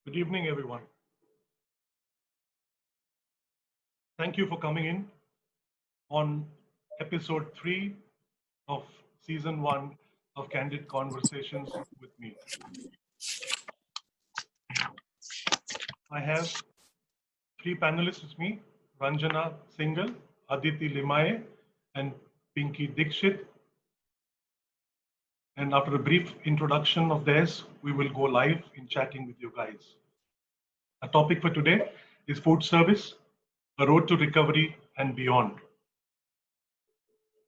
Good evening, everyone. Thank you for coming in on episode 3 of season 1 of Candid Conversations with me. I have three panelists with me, Ranjana Singhal, Aditi Limaye, and Pinky Dikshit. And after a brief introduction of theirs, we will go live in chatting with you guys. Our topic for today is food service, a road to recovery and beyond.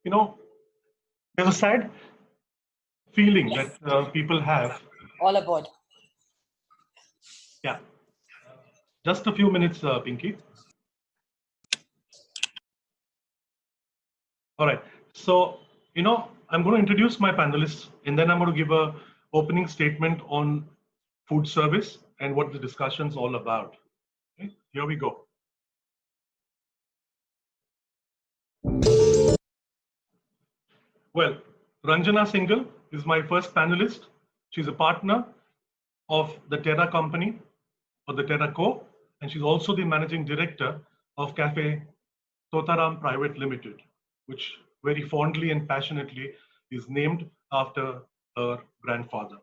You know, there's a sad feeling Yes, that people have. all aboard. Yeah, just a few minutes, Pinky. All right. So, I'm going to introduce my panelists and then I'm going to give a opening statement on food service and what the discussion's all about. Okay, here we go. Well, Ranjana Singhal is my first panelist. She's a partner of the Terra Company or the Terra Co. And she's also the managing director of Cafe Totaram Private Limited, which very fondly and passionately is named after her grandfather.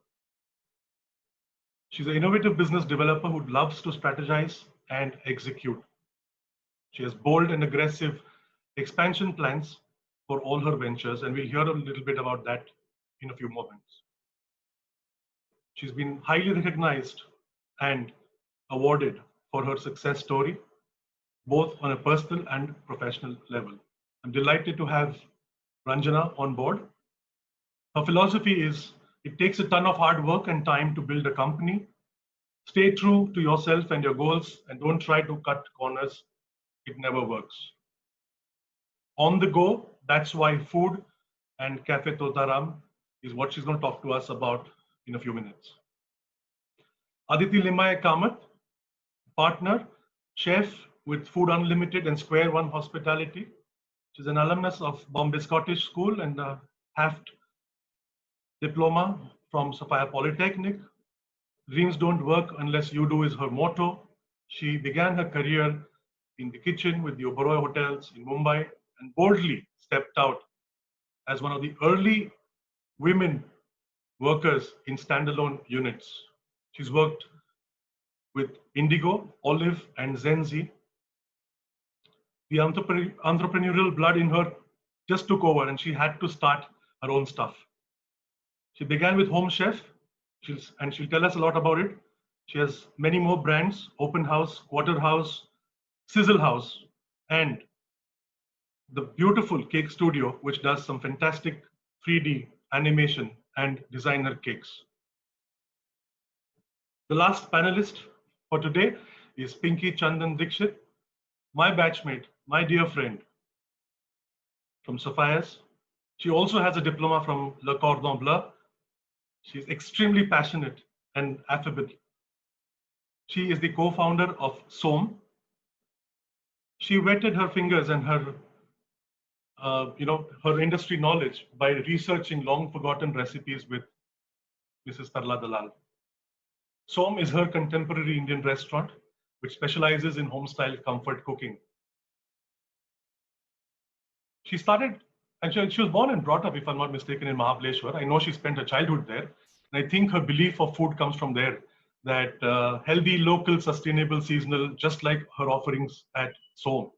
She's an innovative business developer who loves to strategize and execute. She has bold and aggressive expansion plans for all her ventures, and we'll hear a little bit about that in a few moments. She's been highly recognized and awarded for her success story, both on a personal and professional level. I'm delighted to have Ranjana on board. Her philosophy is it takes a ton of hard work and time to build a company. Stay true to yourself and your goals and don't try to cut corners. It never works. On the go, that's why food and Cafe Totaram is what she's going to talk to us about in a few minutes. Aditi Limaye Kamath, partner, chef with Food Unlimited and Square One Hospitality. She's an alumnus of Bombay Scottish School and a Haft diploma from Sophia Polytechnic. Dreams don't work unless you do is her motto. She began her career in the kitchen with the Oberoi Hotels in Mumbai and boldly stepped out as one of the early women workers in standalone units. She's worked with Indigo, Olive, and Zenzi. The entrepreneurial blood in her just took over and she had to start her own stuff. She began with Home Chef, and she'll tell us a lot about it. She has many more brands, Open House, Quarter House, Sizzle House, and the beautiful Cake Studio, which does some fantastic 3D animation and designer cakes. The last panelist for today is Pinky Chandan Dikshit, my batchmate, my dear friend from Sophia's. She also has a diploma from Le Cordon Bleu. She's extremely passionate and affable. She is the co-founder of SOM. She wetted her fingers and her her industry knowledge by researching long forgotten recipes with Mrs. Tarla Dalal. Som is her contemporary Indian restaurant, which specializes in home-style comfort cooking. She started, and she was born and brought up, if I'm not mistaken, in Mahabaleshwar. I know she spent her childhood there. And I think her belief of food comes from there, that healthy, local, sustainable, seasonal, just like her offerings at Som.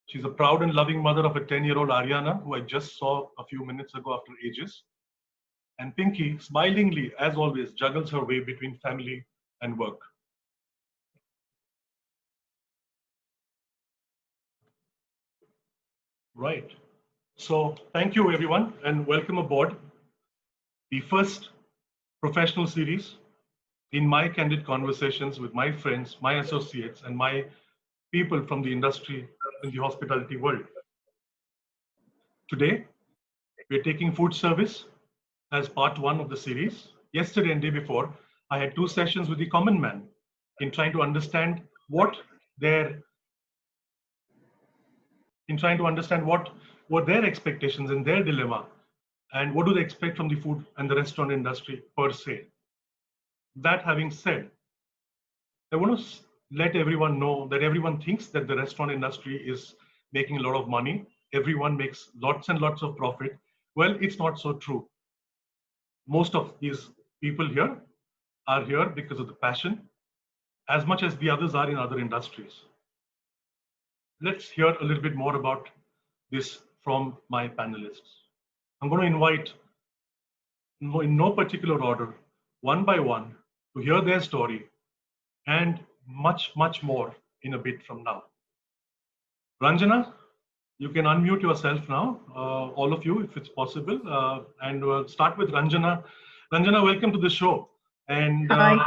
She's a proud and loving mother of a 10-year-old Ariana, who I just saw a few minutes ago after ages. And Pinky, smilingly, as always, juggles her way between family and work. Right. So thank you, everyone, and welcome aboard the first professional series in my candid conversations with my friends, my associates, and my people from the industry in the hospitality world. Today, we're taking food service as part one of the series. Yesterday and day before, I had two sessions with the common man in trying to understand what their what their expectations and their dilemma, and what do they expect from the food and the restaurant industry per se. That having said, I want to let everyone know that everyone thinks that the restaurant industry is making a lot of money. Everyone makes lots and lots of profit. Well, it's not so true. Most of these people here are here because of the passion, as much as the others are in other industries. Let's hear a little bit more about this from my panelists. I'm going to invite, in no particular order, one by one, to hear their story and much, much more in a bit from now. Ranjana, you can unmute yourself now, all of you, if it's possible. And we'll start with Ranjana. Ranjana, welcome to the show. And Hi.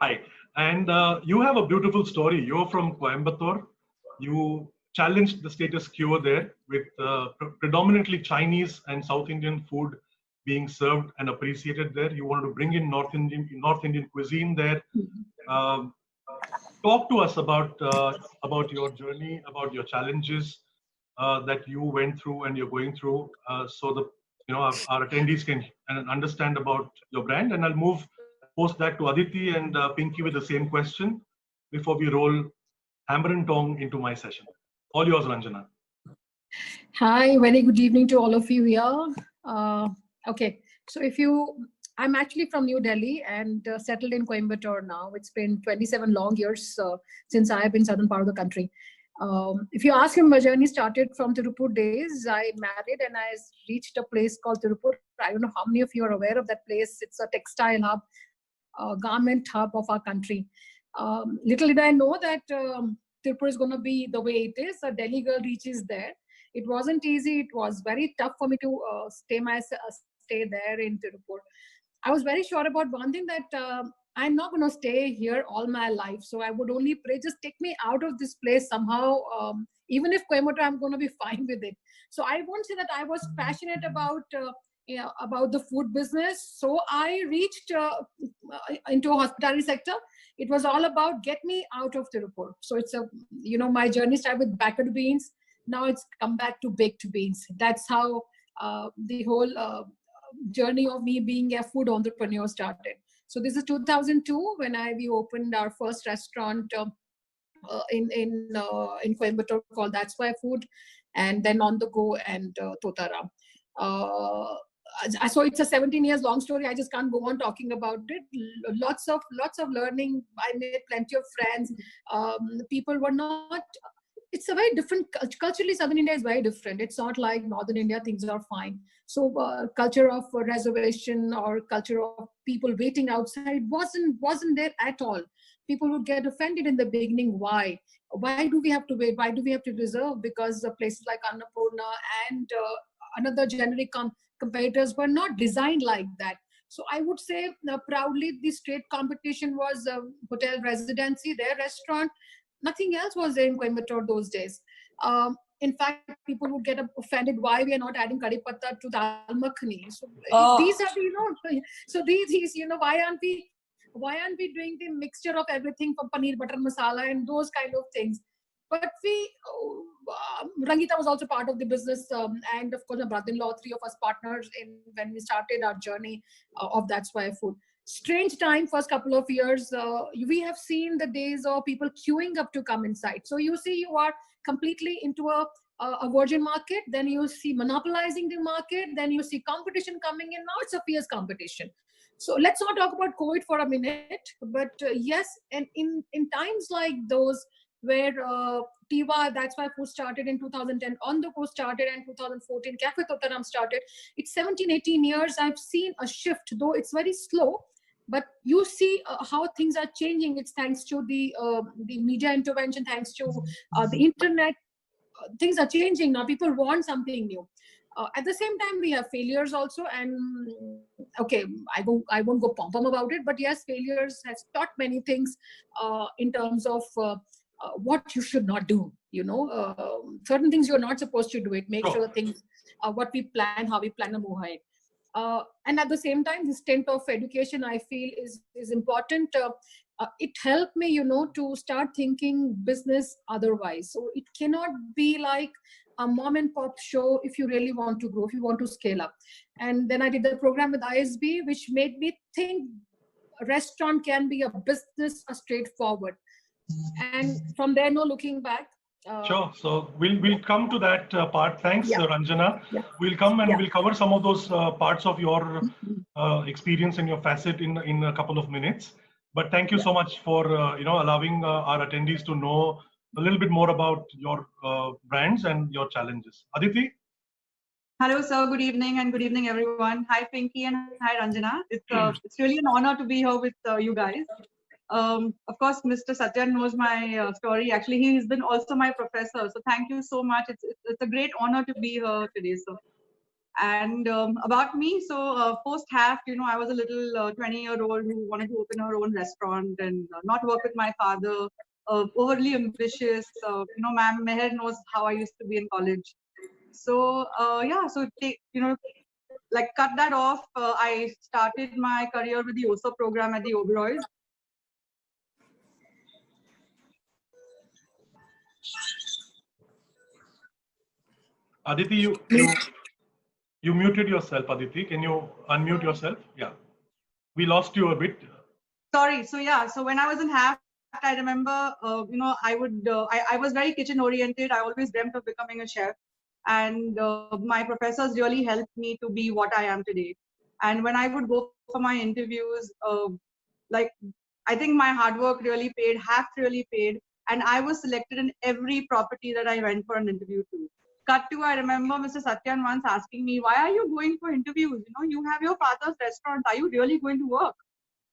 Hi. And you have a beautiful story. You're from Coimbatore. You challenged the status quo there with predominantly Chinese and South Indian food being served and appreciated there. You wanted to bring in North Indian cuisine there. Talk to us about your journey, about your challenges that you went through and you're going through, so the our attendees can understand about your brand. And I'll move post that to Aditi and Pinky with the same question before we roll hammer and tong into my session. All yours, Ranjana. Hi, very good evening to all of you here. Okay, so I'm actually from New Delhi and settled in Coimbatore now. It's been 27 long years since I have been southern part of the country. If you ask me, my journey started from Tirupur days. I married and I reached a place called Tirupur. I don't know how many of you are aware of that place. It's a textile hub, garment hub of our country. Little did I know that Tirupur is going to be the way it is. A Delhi girl reaches there. It wasn't easy. It was very tough for me to stay there in Tirupur. I was very sure about one thing, that I'm not going to stay here all my life. So I would only pray, just take me out of this place somehow. Even if Coimbatore, I'm going to be fine with it. So I won't say that I was passionate about the food business. So I reached into a hospitality sector. It was all about get me out of Tirupur. So it's my journey started with baked beans. Now it's come back to baked beans. That's how the whole journey of me being a food entrepreneur started. So this is 2002 when we opened our first restaurant in Coimbatore called That's Why Food, and then On the Go and Totaram. So it's a 17 years long story. I just can't go on talking about it. Lots of learning. I made plenty of friends. People were not. It's a very different culturally. Southern India is very different. It's not like Northern India. Things are fine. So culture of reservation or culture of people waiting outside wasn't there at all. People would get offended in the beginning. Why do we have to wait? Why do we have to reserve? Because places like Annapurna and another generic competitors were not designed like that. So I would say proudly the straight competition was Hotel Residency, their restaurant. Nothing else was there in Coimbatore those days. In fact, people would get offended why we are not adding curry patta to dal makhani. So these are why aren't we doing the mixture of everything from paneer butter masala and those kind of things? But Rangita was also part of the business, and of course my brother-in-law, three of us partners when we started our journey of That's Why Food. Strange time, first couple of years. We have seen the days of people queuing up to come inside. So you see, you are completely into a virgin market, then you see monopolizing the market, then you see competition coming in. Now it's a fierce competition. So let's not talk about COVID for a minute, but yes, and in times like those where Tiva, That's Why Food started in 2010, On the Go started in 2014, Cafe Totaram started. It's 17, 18 years. I've seen a shift, though it's very slow. But you see how things are changing. It's thanks to the media intervention, thanks to the internet. Things are changing now. People want something new. At the same time, we have failures also. And okay, I won't go pom-pom about it. But yes, failures has taught many things in terms of what you should not do. Certain things you're not supposed to do it. Make sure things, what we plan, how we plan to move ahead. And at the same time, the stint of education, I feel, is important. It helped me, to start thinking business otherwise. So it cannot be like a mom and pop show if you really want to grow, if you want to scale up. And then I did the program with ISB, which made me think a restaurant can be a business, a straightforward. And from there, no looking back. Sure. So we'll come to that part. Thanks, Yeah. Ranjana. Yeah. We'll come and Yeah. we'll cover some of those parts of your experience and your facet in a couple of minutes. But thank you so much for allowing our attendees to know a little bit more about your brands and your challenges. Aditi? Hello, sir. Good evening, and good evening, everyone. Hi, Pinky, and hi, Ranjana. It's really an honor to be here with you guys. Of course, Mr. Satyan knows my story. Actually, he's been also my professor. So thank you so much. It's a great honor to be here today, sir. And about me, so post half, I was a little 20-year-old who wanted to open her own restaurant and not work with my father. Overly ambitious. Ma'am Meher knows how I used to be in college. So yeah, so take, like cut that off. I started my career with the OSA program at the Oberoi's. Aditi, you muted yourself, Aditi. Can you unmute yourself? Yeah. We lost you a bit. Sorry. So yeah, so when I was in half, I remember, I was very kitchen oriented. I always dreamt of becoming a chef. And my professors really helped me to be what I am today. And when I would go for my interviews, I think my hard work really paid, half really paid. And I was selected in every property that I went for an interview to. Cut to, I remember Mr. Satyan once asking me, why are you going for interviews? You have your father's restaurant. Are you really going to work?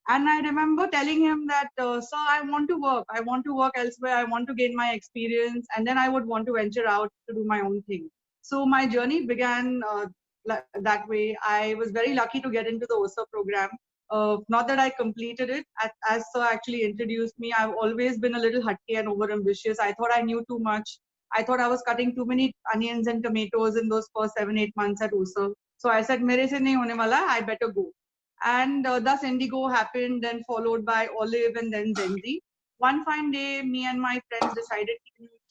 And I remember telling him that, sir, I want to work. I want to work elsewhere. I want to gain my experience. And then I would want to venture out to do my own thing. So my journey began that way. I was very lucky to get into the OSA program. Not that I completed it. As sir actually introduced me, I've always been a little hutky and overambitious. I thought I knew too much. I thought I was cutting too many onions and tomatoes in those first 7-8 months at OSA. So I said, mere se nahi hone wala, I better go. And thus Indigo happened, then followed by Olive and then Zenzi. One fine day, me and my friends decided,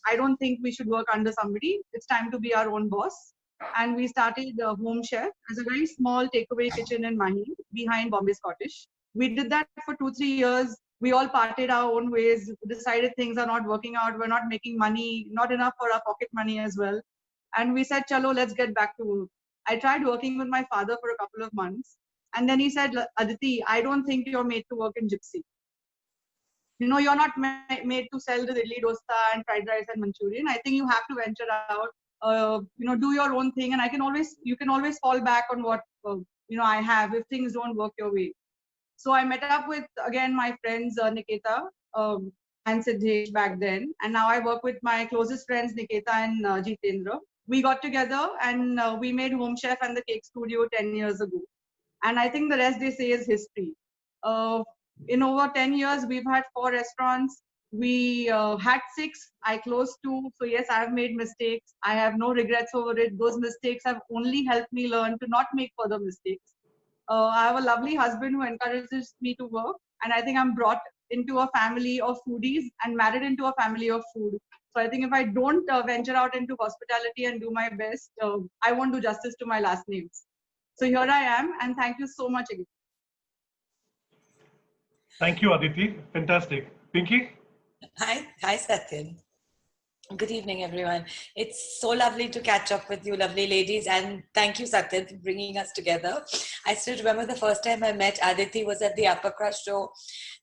I don't think we should work under somebody. It's time to be our own boss. And we started Home Chef as a very small takeaway kitchen in Mahi behind Bombay Scottish. We did that for 2-3 years. We all parted our own ways, decided things are not working out. We're not making money, not enough for our pocket money as well. And we said, chalo, let's get back to work. I tried working with my father for a couple of months. And then he said, Aditi, I don't think you're made to work in Gypsy. You're not made to sell the idli dosa and fried rice and Manchurian. I think you have to venture out, do your own thing. And you can always fall back on what, I have if things don't work your way. So I met up with, again, my friends, Niketa and Siddhesh back then. And now I work with my closest friends, Niketa and Jitendra. We got together and we made Home Chef and the Cake Studio 10 years ago. And I think the rest they say is history. In over 10 years, we've had 4 restaurants. We had 6. I closed 2. So yes, I have made mistakes. I have no regrets over it. Those mistakes have only helped me learn to not make further mistakes. I have a lovely husband who encourages me to work. And I think I'm brought into a family of foodies and married into a family of food. So I think if I don't venture out into hospitality and do my best, I won't do justice to my last names. So here I am, and thank you so much again. Thank you, Aditi. Fantastic. Pinky? Hi, Satyan. Good evening, everyone. It's so lovely to catch up with you, lovely ladies, and thank you, Satyan, for bringing us together. I still remember the first time I met Aditi was at the Upper Crust show,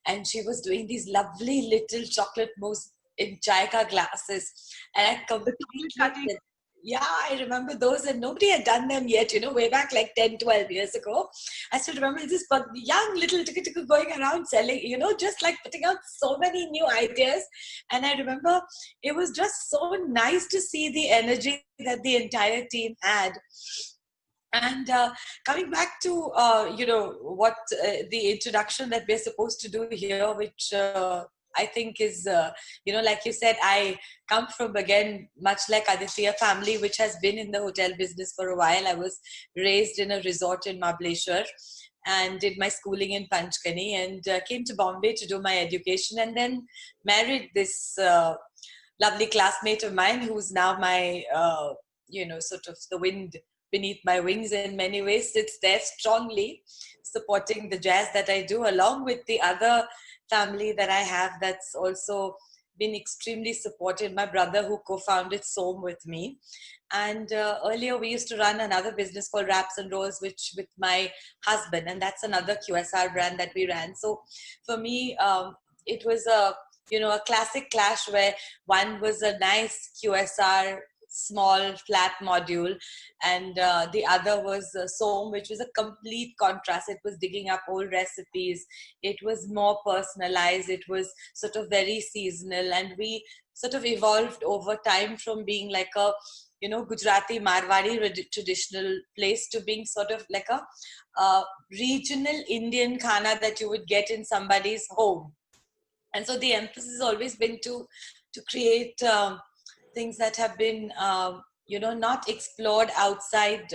and she was doing these lovely little chocolate mousse in chai ka glasses, and I completely. Yeah, I remember those, and nobody had done them yet, way back like 10, 12 years ago. I still remember this young little ticka going around selling, just like putting out so many new ideas. And I remember it was just so nice to see the energy that the entire team had. And coming back to, what the introduction that we're supposed to do here, which I think is, like you said, I come from, again, much like Aditi, a family which has been in the hotel business for a while. I was raised in a resort in Mahabaleshwar and did my schooling in Panchgani and came to Bombay to do my education, and then married this lovely classmate of mine who's now my, sort of the wind beneath my wings in many ways, sits there strongly supporting the jazz that I do, along with the other family that I have that's also been extremely supportive. My brother, who co-founded Som with me. And earlier we used to run another business called Wraps and Rolls, which with my husband, and that's another QSR brand that we ran. So for me, it was a classic clash where one was a nice QSR small flat module, and the other was Som, which was a complete contrast. It was digging up old recipes. It was more personalized. It was sort of very seasonal, and we sort of evolved over time from being like a Gujarati Marwari traditional place to being sort of like a regional Indian khana that you would get in somebody's home. And so the emphasis has always been to create things that have been not explored outside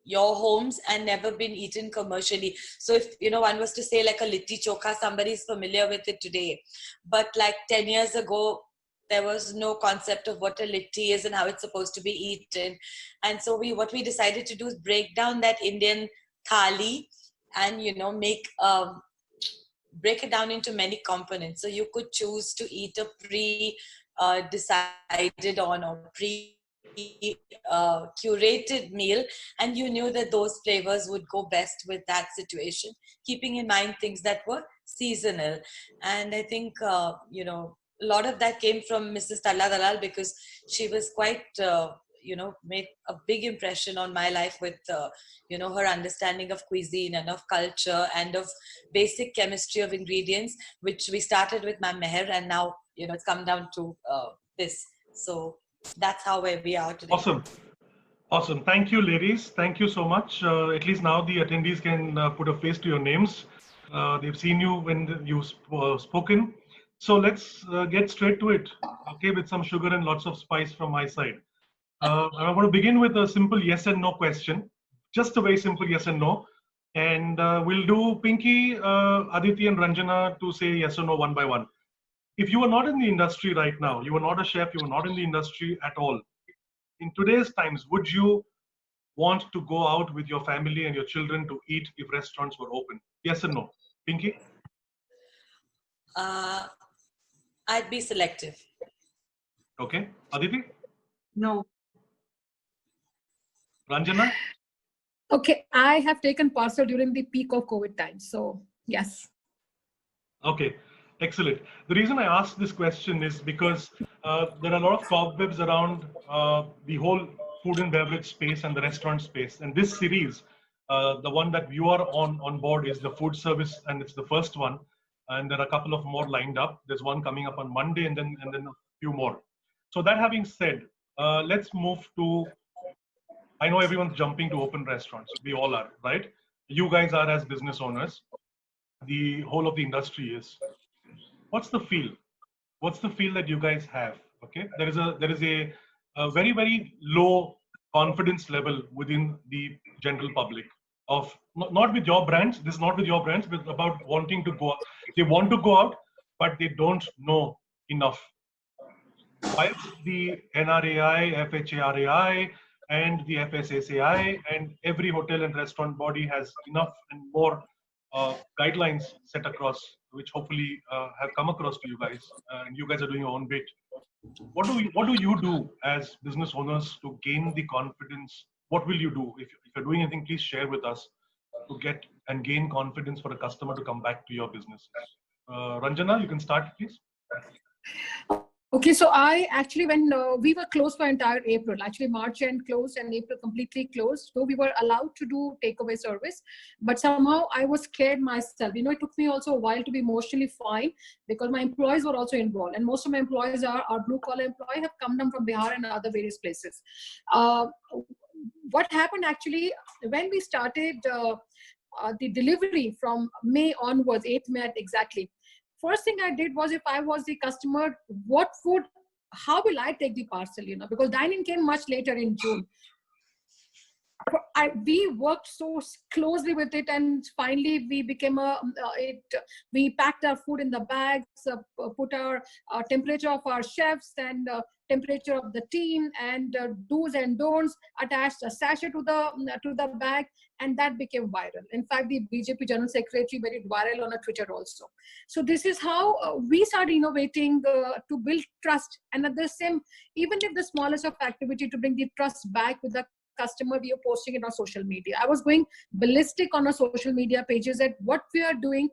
your homes and never been eaten commercially. So if one was to say like a litti chokha, somebody's familiar with it today, but like 10 years ago there was no concept of what a litti is and how it's supposed to be eaten. And so what we decided to do is break down that Indian thali and break it down into many components. So you could choose to eat a decided on or curated meal, and you knew that those flavors would go best with that situation, keeping in mind things that were seasonal. And I think a lot of that came from Mrs. Talla Dalal, because she was quite made a big impression on my life with her understanding of cuisine and of culture and of basic chemistry of ingredients, which we started with Ma'am Meher, and now it's come down to this. So that's how we are today. Awesome. Thank you, ladies. Thank you so much. At least now the attendees can put a face to your names. They've seen you when you've spoken. So let's get straight to it, okay, with some sugar and lots of spice from my side. I want to begin with a simple yes and no question, just a very simple yes and no. And we'll do Pinky, Aditi and Ranjana to say yes or no one by one. If you were not in the industry right now, you were not a chef, you were not in the industry at all, in today's times, would you want to go out with your family and your children to eat if restaurants were open? Yes or no? Pinky? I'd be selective. Okay. Aditi? No. Ranjana? Okay, I have taken parcel during the peak of COVID times, so yes. Okay, excellent. The reason I asked this question is because there are a lot of cobwebs around the whole food and beverage space and the restaurant space. And this series, the one that you are on board, is the food service, and it's the first one. And there are a couple of more lined up. There's one coming up on Monday, and then a few more. So that having said, let's move to. I know everyone's jumping to open restaurants. We all are, right? You guys are as business owners. The whole of the industry is. What's the feel? What's the feel that you guys have? Okay, there is a very, very low confidence level within the general public of not with your brands. This is not with your brands, but about wanting to go. They want to go out, but they don't know enough. While the NRAI, FHARAI, and the FSSAI and every hotel and restaurant body has enough and more guidelines set across, which hopefully have come across to you guys, and you guys are doing your own bit. What do you do as business owners to gain the confidence? What will you do if you're doing anything? Please share with us to get and gain confidence for a customer to come back to your business. Ranjana, you can start, please. Okay, so I actually, when we were closed for entire April, actually March end closed and April completely closed. So we were allowed to do takeaway service, but somehow I was scared myself. It took me also a while to be emotionally fine because my employees were also involved, and most of my employees are blue collar employees, have come down from Bihar and other various places. What happened actually when we started the delivery from May onwards, 8th May exactly. First thing I did was, if I was the customer, how will I take the parcel, because dine-in came much later in June. we worked so closely with it, and finally we became we packed our food in the bags, put our temperature of our chefs and temperature of the team, and do's and don'ts, attached a sachet to the bag, and that became viral. In fact, the BJP General Secretary made it viral on a Twitter also. So this is how we started innovating to build trust, and at the same, even if the smallest of activity, to bring the trust back with the customer, we are posting it on social media. I was going ballistic on our social media pages that what we are doing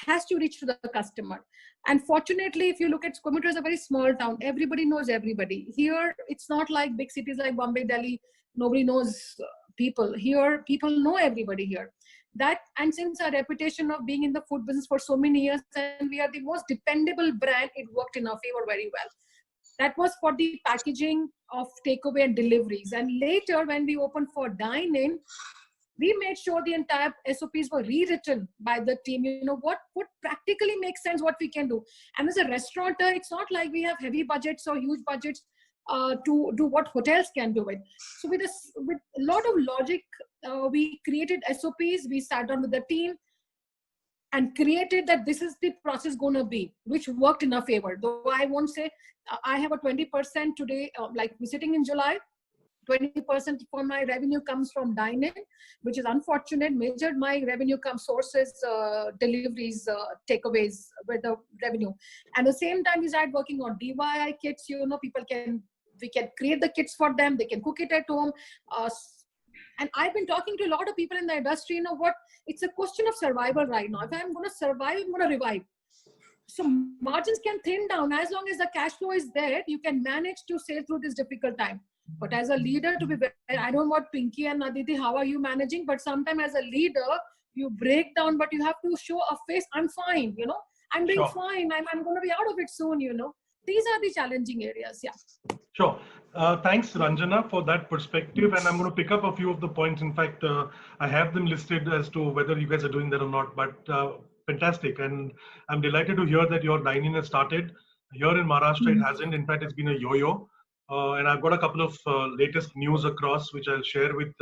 has to reach to the customer. And fortunately, if you look at Coimbatore, is a very small town. Everybody knows everybody. Here, it's not like big cities like Bombay, Delhi. Nobody knows people. Here, people know everybody here. That, and since our reputation of being in the food business for so many years, and we are the most dependable brand, it worked in our favor very well. That was for the packaging of takeaway and deliveries. And later, when we opened for dine-in, we made sure the entire SOPs were rewritten by the team. You know, what practically makes sense, what we can do. And as a restaurateur, it's not like we have heavy budgets or huge budgets to do what hotels can do it. So with a lot of logic, we created SOPs. We sat down with the team and created that this is the process going to be, which worked in our favor. Though I won't say I have a 20% today, like we're sitting in July, 20% for my revenue comes from dine-in, which is unfortunate. Major my revenue comes sources, deliveries, takeaways with the revenue. And at the same time, we started working on DIY kits. You know, we can create the kits for them. They can cook it at home. And I've been talking to a lot of people in the industry. You know what? It's a question of survival right now. If I'm going to survive, I'm going to revive. So margins can thin down. As long as the cash flow is there, you can manage to sail through this difficult time. But as a leader, to be very, I don't know what Pinky and Aditi, how are you managing? But sometimes as a leader, you break down, but you have to show a face. I'm fine, you know. I'm doing fine. I'm going to be out of it soon, you know. These are the challenging areas. Yeah. Sure. Thanks, Ranjana, for that perspective. And I'm going to pick up a few of the points. In fact, I have them listed as to whether you guys are doing that or not. But fantastic. And I'm delighted to hear that your dine-in has started. Here in Maharashtra, it hasn't. In fact, it's been a yo-yo. And I've got a couple of latest news across, which I'll share with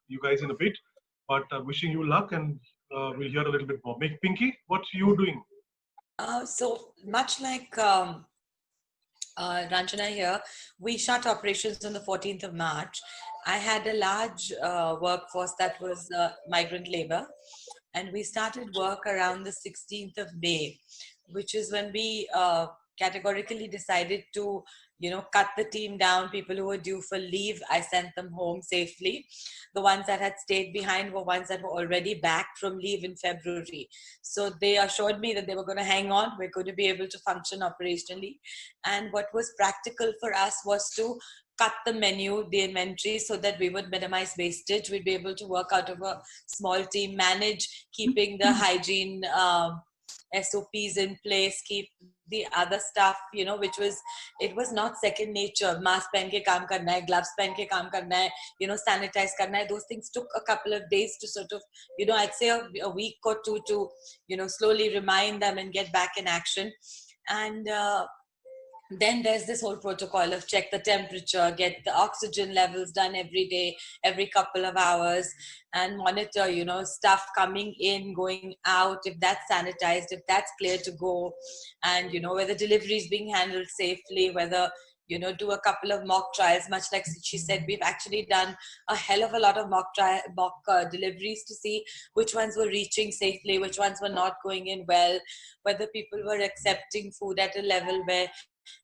you guys in a bit. But wishing you luck, and we'll hear a little bit more. Pinky, what are you doing? So much like Ranjana here, we shut operations on the 14th of March. I had a large workforce that was migrant labor, and we started work around the 16th of May, which is when we categorically decided to, you know, cut the team down. People who were due for leave, I sent them home safely. The ones that had stayed behind were ones that were already back from leave in February. So they assured me that they were going to hang on. We're going to be able to function operationally. And what was practical for us was to cut the menu, the inventory, so that we would minimize wastage. We'd be able to work out of a small team, manage keeping the hygiene SOPs in place, keep the other stuff, you know, which was, it was not second nature. Mask pehen ke kaam karna hai, gloves pehen ke kaam karna hai, you know, sanitize karna hai. Those things took a couple of days to sort of, you know, I'd say a week or two to, you know, slowly remind them and get back in action. And then there's this whole protocol of check the temperature, get the oxygen levels done every day, every couple of hours, and monitor, you know, stuff coming in, going out, if that's sanitized, if that's clear to go, and, you know, whether delivery is being handled safely, whether, you know, do a couple of mock trials. Much like she said, we've actually done a hell of a lot of mock deliveries to see which ones were reaching safely, which ones were not going in well, whether people were accepting food at a level where,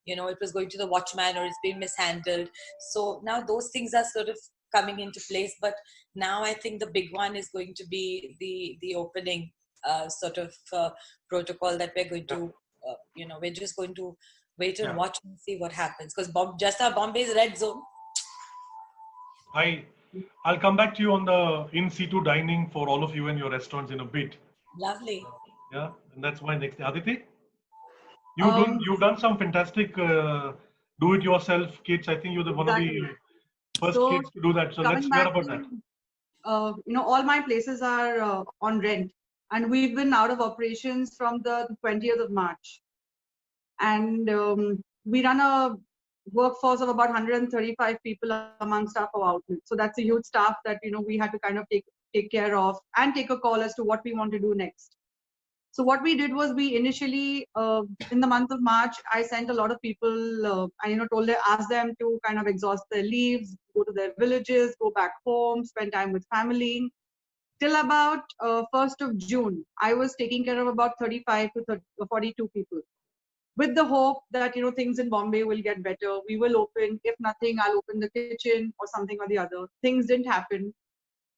you know, it was going to the watchman or it's been mishandled. So now those things are sort of coming into place. But now I think the big one is going to be the opening sort of protocol that we're going to, you know, we're just going to wait and watch and see what happens. Because just our Bombay's red zone. I'll come back to you on the in-situ dining for all of you and your restaurants in a bit. Lovely. Yeah, and that's my next. Aditi? You've done some fantastic do-it-yourself kits. I think you're one of the first kids to do that. So let's hear about that. You know, all my places are on rent, and we've been out of operations from the 20th of March. And we run a workforce of about 135 people amongst our outlet. So that's a huge staff that, we had to kind of take care of and take a call as to what we want to do next. So what we did was we initially, in the month of March, I sent a lot of people, asked them to kind of exhaust their leaves, go to their villages, go back home, spend time with family. Till about 1st of June, I was taking care of about 35 to 42 people, with the hope that things in Bombay will get better. We will open. If nothing, I'll open the kitchen or something or the other. Things didn't happen.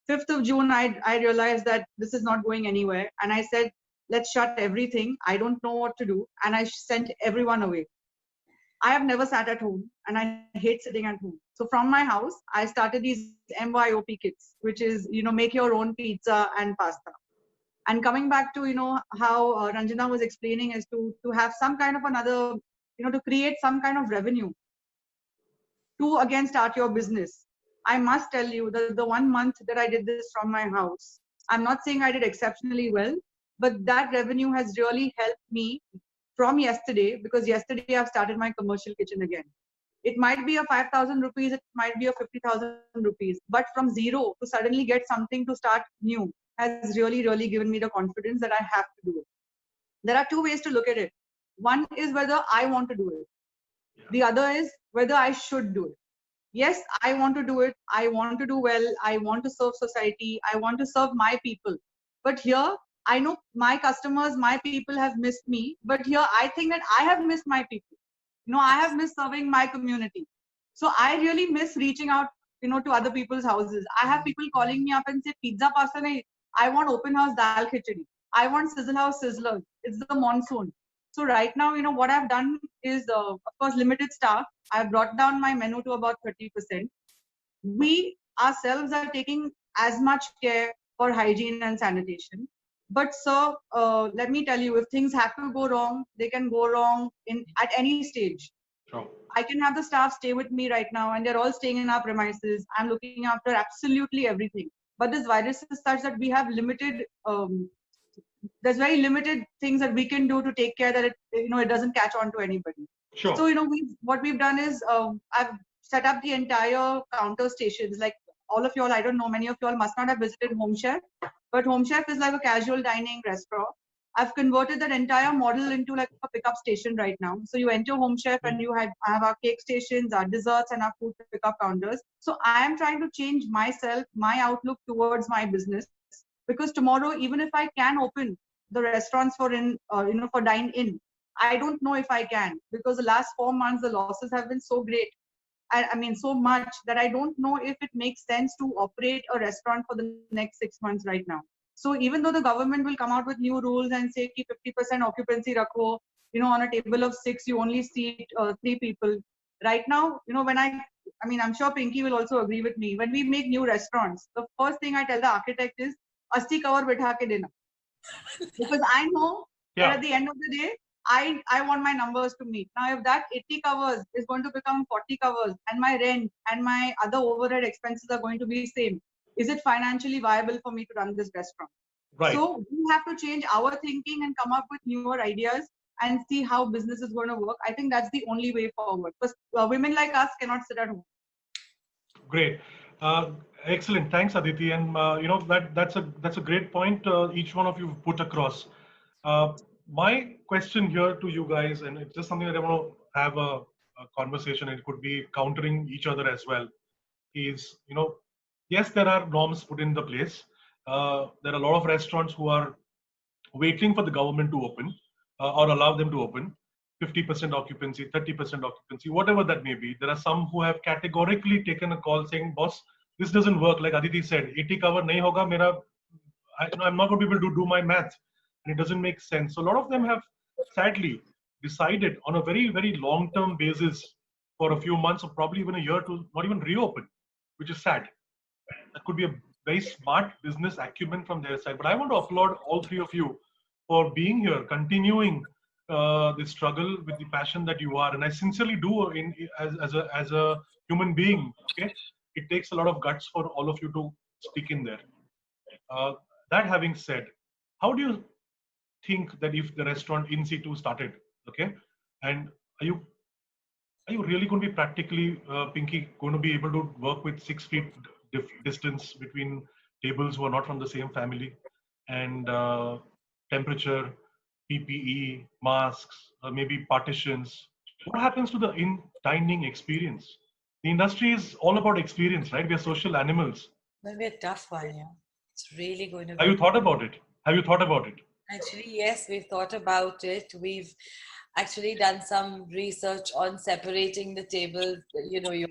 5th of June, I realized that this is not going anywhere, and I said, let's shut everything. I don't know what to do, and I sent everyone away. I have never sat at home, and I hate sitting at home. So from my house, I started these MYOP kits, which is make your own pizza and pasta. And coming back to how Ranjana was explaining, is to have some kind of another, to create some kind of revenue to again start your business. I must tell you that the 1 month that I did this from my house, I'm not saying I did exceptionally well, but that revenue has really helped me from yesterday, because yesterday I've started my commercial kitchen again. It might be a 5,000 rupees, it might be a 50,000 rupees, but from zero to suddenly get something to start new has really, really given me the confidence that I have to do it. There are two ways to look at it. One is whether I want to do it. The other is whether I should do it. Yes, I want to do it. I want to do well. I want to serve society. I want to serve my people. But here, I know my customers, my people have missed me. But here, I think that I have missed my people. I have missed serving my community. So I really miss reaching out, to other people's houses. I have people calling me up and say, pizza pasta nahi, I want open house dal khichdi. I want sizzle house sizzlers. It's the monsoon. So right now, what I've done is, of course, limited staff. I've brought down my menu to about 30%. We ourselves are taking as much care for hygiene and sanitation. But sir, let me tell you, if things have to go wrong, they can go wrong at any stage. Sure. I can have the staff stay with me right now, and they're all staying in our premises. I'm looking after absolutely everything. But this virus is such that we have limited. There's very limited things that we can do to take care that it doesn't catch on to anybody. Sure. So what we've done is I've set up the entire counter stations. Like all of y'all, I don't know, many of y'all must not have visited Home Chef, but Home Chef is like a casual dining restaurant. I've converted that entire model into like a pickup station right now. So you enter Home Chef and you have our cake stations, our desserts, and our food pickup counters. So I am trying to change myself, my outlook towards my business, because tomorrow, even if I can open the restaurants for for dine in, I don't know if I can, because the last 4 months the losses have been so great. I mean, so much that I don't know if it makes sense to operate a restaurant for the next 6 months right now. So even though the government will come out with new rules and say 50% occupancy rakho, on a table of 6, you only seat 3 people. Right now, when I'm sure Pinky will also agree with me. When we make new restaurants, the first thing I tell the architect is, 80 cover bitha ke dena. Because I know that at the end of the day, I want my numbers to meet. Now, if that 80 covers is going to become 40 covers, and my rent and my other overhead expenses are going to be same, is it financially viable for me to run this restaurant? Right. So we have to change our thinking and come up with newer ideas and see how business is going to work. I think that's the only way forward, because women like us cannot sit at home. Great. Excellent. Thanks, Aditi. And that's a great point. Each one of you put across. My question here to you guys, and it's just something that I want to have a conversation, and it could be countering each other as well, is, yes, there are norms put in the place. There are a lot of restaurants who are waiting for the government to open or allow them to open. 50% occupancy, 30% occupancy, whatever that may be. There are some who have categorically taken a call saying, boss, this doesn't work. Like Aditi said, 80 cover nahi hoga, I'm not going to be able to do my math. And it doesn't make sense. So a lot of them have sadly decided on a very, very long-term basis for a few months or probably even a year to not even reopen, which is sad. That could be a very smart business acumen from their side. But I want to applaud all three of you for being here, continuing this struggle with the passion that you are. And I sincerely do as a human being. Okay, it takes a lot of guts for all of you to stick in there. That having said, how do you think that if the restaurant in situ started, okay, and are you Are you really going to be practically, Pinky, going to be able to work with 6 feet distance between tables who are not from the same family, and temperature, PPE, masks, maybe partitions? What happens to the dining experience? The industry is all about experience, right? We are social animals. Will be a tough one, yeah. It's really going to Have you be. thought about it? Have you thought about it? Actually, yes, we've thought about it. We've actually done some research on separating the table, you know, your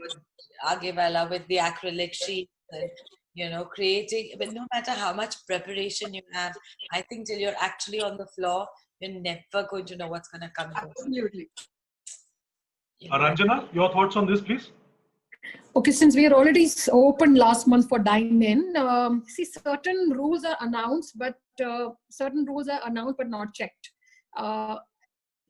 agewala with the acrylic sheet, and, you know, creating, but no matter how much preparation you have, I think till you're actually on the floor, you're never going to know what's going to come good. Absolutely. You know, Ranjana, your thoughts on this, please? Okay, since we are already open last month for dine-in, see, certain rules are announced, but certain rules are announced but not checked.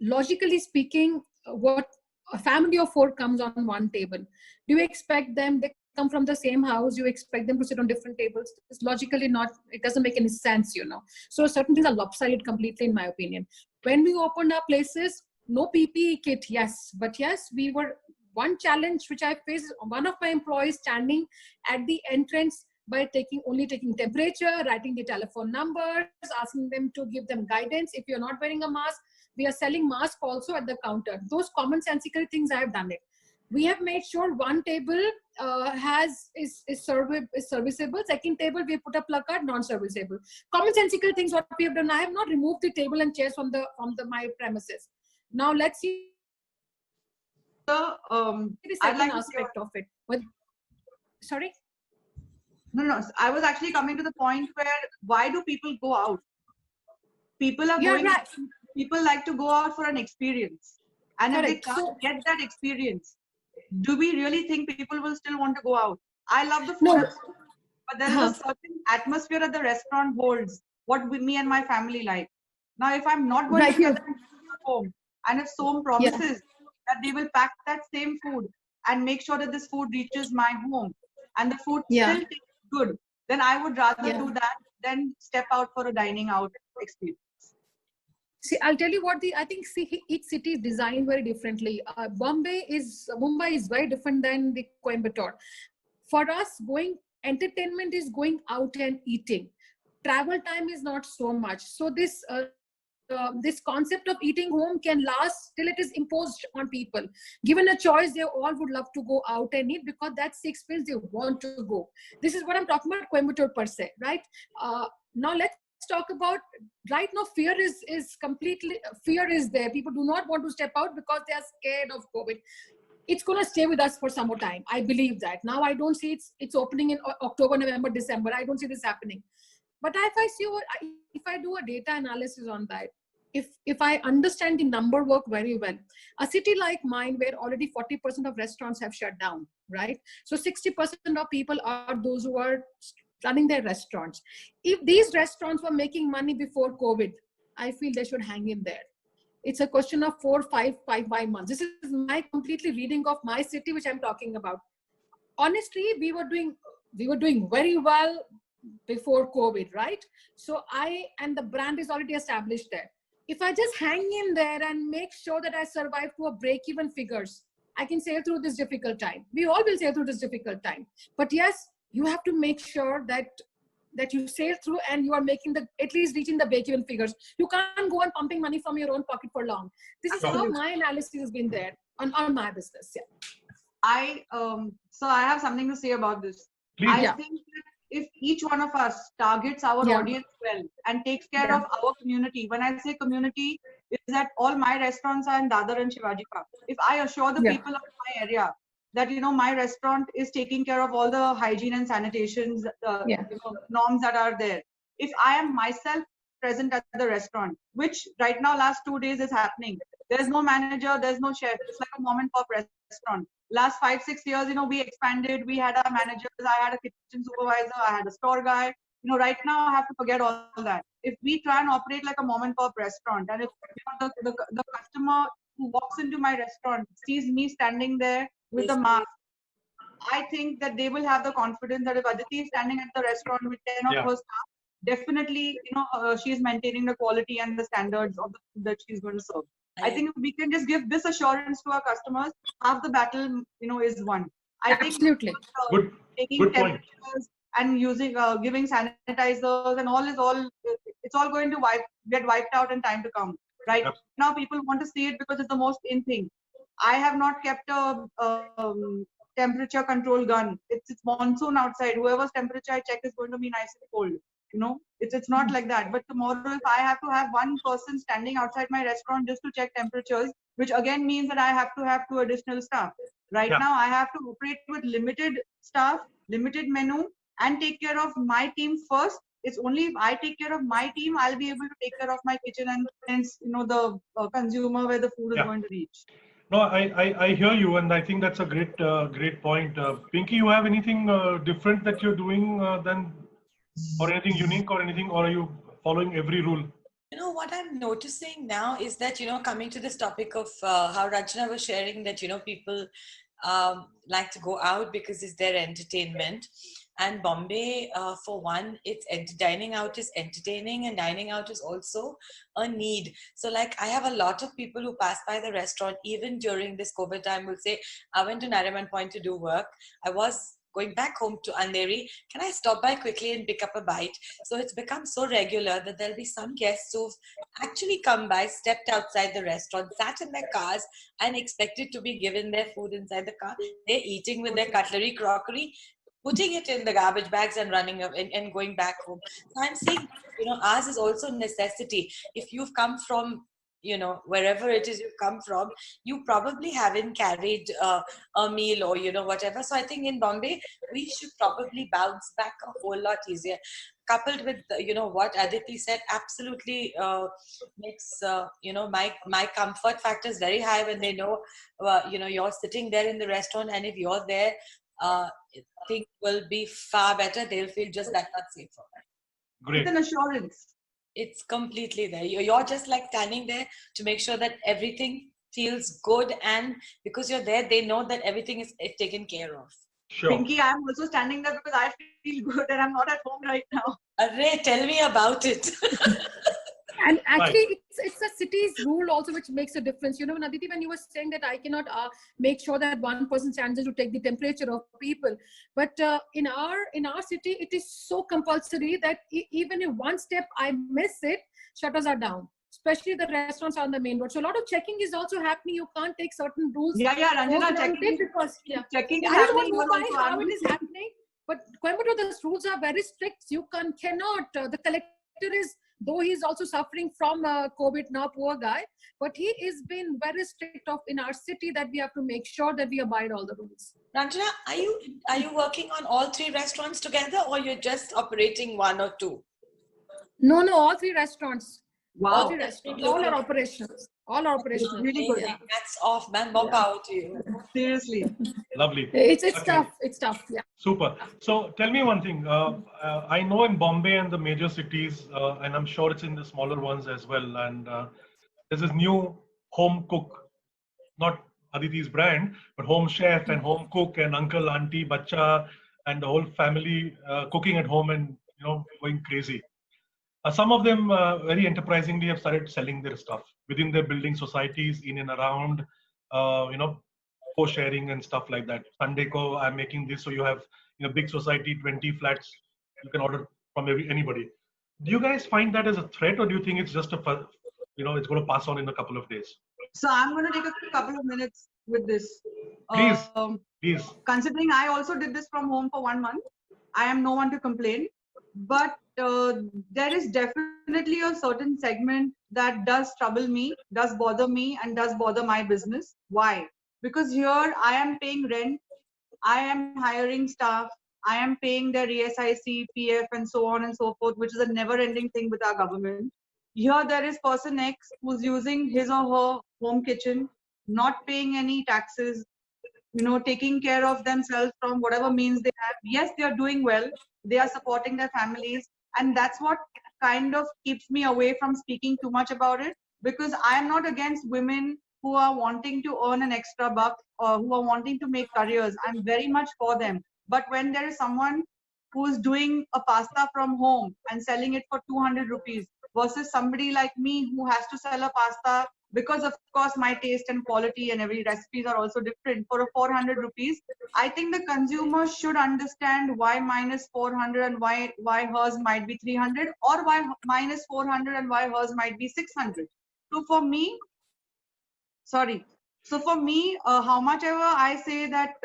Logically speaking, what a family of 4 comes on one table, do you expect them, they come from the same house, you expect them to sit on different tables? It's logically not, it doesn't make any sense, you know. So certain things are lopsided completely, in my opinion. When we opened our places, no PPE kit, yes, but yes, we were, one challenge which I faced, one of my employees standing at the entrance by only taking temperature, writing the telephone numbers, asking them to give them guidance. If you're not wearing a mask, we are selling masks also at the counter. Those commonsensical things, I have done it. We have made sure one table is serviceable. Second table, we put a placard, non-serviceable. Commonsensical things what we have done. I have not removed the table and chairs from my premises. Now let's see So, the I'd second like to aspect of it. Sorry? No. I was actually coming to the point where why do people go out? People are Yeah, going. right. People like to go out for an experience, and if they Correct. can't get that experience, do we really think people will still want to go out? I love the food, No. but there is a certain atmosphere that the restaurant holds. What me and my family like. Now, if I'm not going Right, to get yeah. that at home, and if Som promises that they will pack that same food and make sure that this food reaches my home, and the food Yeah. still tastes good, then I would rather Yeah. do that than step out for a dining out experience. See, I'll tell you what I think, see, each city is designed very differently. Mumbai is very different than the Coimbatore. For us, entertainment is going out and eating. Travel time is not so much. So this concept of eating home can last till it is imposed on people. Given a choice, they all would love to go out and eat because that's the experience they want to go. This is what I'm talking about, Coimbatore per se, right? Now let's talk about, right now fear is there. People do not want to step out because they are scared of COVID. It's going to stay with us for some more time. I believe that. Now I don't see it's opening in October, November, December. I don't see this happening. But if I do a data analysis on that, if I understand the number work very well, a city like mine where already 40% of restaurants have shut down, right? So 60% of people are those who are running their restaurants. If these restaurants were making money before COVID, I feel they should hang in there. It's a question of 5 months. This is my completely reading of my city, which I'm talking about. Honestly, we were doing very well before COVID, right? So the brand is already established there. If I just hang in there and make sure that I survive to a break-even figures, I can sail through this difficult time. We all will sail through this difficult time. But yes, you have to make sure that you sail through and you are making at least reaching the break-even figures. You can't go on pumping money from your own pocket for long. This is how my analysis has been there on my business. Yeah. So I have something to say about this. Please. I think that if each one of us targets our audience well and takes care of our community, when I say community, is that all my restaurants are in Dadar and Shivaji Park. If I assure the people of my area that, you know, my restaurant is taking care of all the hygiene and sanitation norms that are there. If I am myself present at the restaurant, which right now last 2 days is happening, there's no manager, there's no chef. It's like a mom and pop restaurant. Last 5-6 years, you know, we expanded. We had our managers. I had a kitchen supervisor. I had a store guy. You know, right now I have to forget all that. If we try and operate like a mom and pop restaurant, and if the customer who walks into my restaurant sees me standing there with a mask, I think that they will have the confidence that if Aditi is standing at the restaurant with 10 of her staff, definitely, you know, she is maintaining the quality and the standards of the food that she's going to serve. I think if we can just give this assurance to our customers, half the battle, is won. I think Absolutely. taking Good point. temperatures and using, giving sanitizers and it's all going to get wiped out in time to come. Right Yep. now, people want to see it because it's the most in thing. I have not kept a temperature control gun. It's monsoon outside. Whoever's temperature I check is going to be nice and cold. It's not like that. But tomorrow, if I have to have one person standing outside my restaurant just to check temperatures, which again means that I have to have 2 additional staff. Right Yeah. now, I have to operate with limited staff, limited menu, and take care of my team first. It's only if I take care of my team, I'll be able to take care of my kitchen and hence, the consumer where the food is Yeah. going to reach. No, I hear you, and I think that's a great point. Pinky, you have anything different that you're doing or anything unique or anything, or are you following every rule? What I'm noticing now is that, coming to this topic of how Ranjana was sharing that, people like to go out because it's their entertainment. And Bombay, for one, dining out is entertaining and dining out is also a need. So like I have a lot of people who pass by the restaurant, even during this COVID time, will say, I went to Nariman Point to do work. I was going back home to Andheri. Can I stop by quickly and pick up a bite? So it's become so regular that there'll be some guests who've actually come by, stepped outside the restaurant, sat in their cars and expected to be given their food inside the car. They're eating with their cutlery, crockery, putting it in the garbage bags and running up and going back home. So I'm seeing, ours is also necessity. If you've come from, wherever it is you've come from, you probably haven't carried a meal or, whatever. So I think in Bombay, we should probably bounce back a whole lot easier. Coupled with, what Aditi said, absolutely makes, my comfort factor is very high when they know, you're sitting there in the restaurant, and if you're there, things will be far better. They'll feel just that much safer. Great. It's an assurance. It's completely there. You're just like standing there to make sure that everything feels good, and because you're there, they know that everything is taken care of. Sure. Pinky, I'm also standing there because I feel good and I'm not at home right now. Array, tell me about it. And actually, it's a city's rule also which makes a difference. Aditi, when you were saying that I cannot make sure that one person stands there to take the temperature of people, but in our city, it is so compulsory that even if one step I miss it, shutters are down. Especially the restaurants on the main road. So a lot of checking is also happening. You can't take certain rules. Yeah, Ranjana, checking I happening. don't know how it is happening, but Coimbatore, the rules are very strict. You cannot. The collector is, though he's also suffering from COVID now, poor guy, but he is been very strict in our city that we have to make sure that we abide all the rules. Ranjana, are you working on all 3 restaurants together, or you're just operating 1 or 2? No, all 3 restaurants. Wow. All 3 restaurants. All are operational. All are operational. Really good. That's off, man. More power to you. Seriously. Lovely. It's Okay. tough. It's tough. Yeah. Super. So tell me one thing. I know in Bombay and the major cities, and I'm sure it's in the smaller ones as well. And there's this new home cook, not Aditi's brand, but home chef and home cook and uncle, auntie, bacha, and the whole family cooking at home and going crazy. Some of them very enterprisingly have started selling their stuff within their building societies, in and around, co-sharing and stuff like that. Sunday ko, I'm making this, so you have in a big society, 20 flats, you can order from anybody. Do you guys find that as a threat, or do you think it's just it's going to pass on in a couple of days? So I'm going to take a couple of minutes with this. Please. Please. Considering I also did this from home for 1 month, I am no one to complain. But there is definitely a certain segment that does trouble me, does bother me, and does bother my business. Why? Because here I am paying rent, I am hiring staff, I am paying their ESIC, PF, and so on and so forth, which is a never-ending thing with our government. Here there is person X who's using his or her home kitchen, not paying any taxes, taking care of themselves from whatever means they have. Yes, they are doing well. They are supporting their families. And that's what kind of keeps me away from speaking too much about it, because I am not against women who are wanting to earn an extra buck or who are wanting to make careers. I'm very much for them. But when there is someone who's doing a pasta from home and selling it for 200 rupees versus somebody like me who has to sell a pasta because of course my taste and quality and every recipes are also different. For a 400 rupees, I think the consumer should understand why minus 400 and why hers might be 300, or why minus 400 and why hers might be 600. So for me, sorry. So for me, how much ever I say that